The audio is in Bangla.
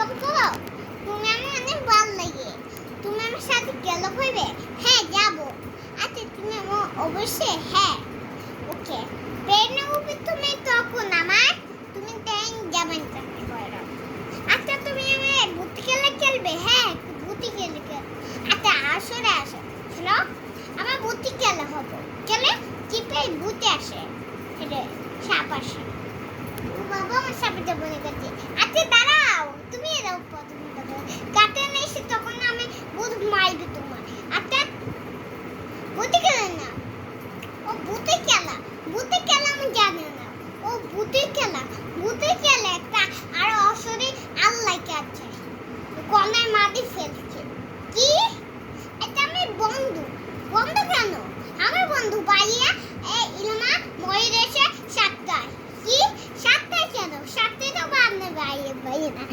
কথা বলো। তুমি আমার অনেক ভালো লাগে। তুমি আমার সাথে গেলো কইবে? হ্যাঁ যাব। আচ্ছা তুমি অবশ্যই হ্যাঁ। ওকে। ট্রেনে উঠবে তুমি তখন আমার তুমি ট্রেন যাবেন চাকরি করো। আচ্ছা তুমি আমার ভূতি খেলা খেলবে? হ্যাঁ ভূতি খেলা খেলবে। আচ্ছা আসলে আসো শোনো আমার ভূতি খেলা হবে। খেলে চিপে ভূতে আসে। হেঁটে সাপ আসে। ও বাবা আমার সাপে যাবো না কাছে। আচ্ছা দাঁড়াও তুমি এরাও প্রথম কথা কাটে এসে তখন আমি ভূত মারবে তোমার। আচ্ছা ভূতি খেলা না ও ভূতের খেলা। ভূতের খেলা আমি জানি না। ও ভূতের খেলা। ভূতের খেলা একটা আর অসরে আল্লাহকে আছে কোনায় মাটি ফেলছে। কি এটা আমি বন্ধু। বন্ধু কেন? আমার বন্ধু বাইয়া ইলমা মরে এসে 7টায়। কি 7টায় কেন? 7টায় তো আপনার বাইরে বাইরে না।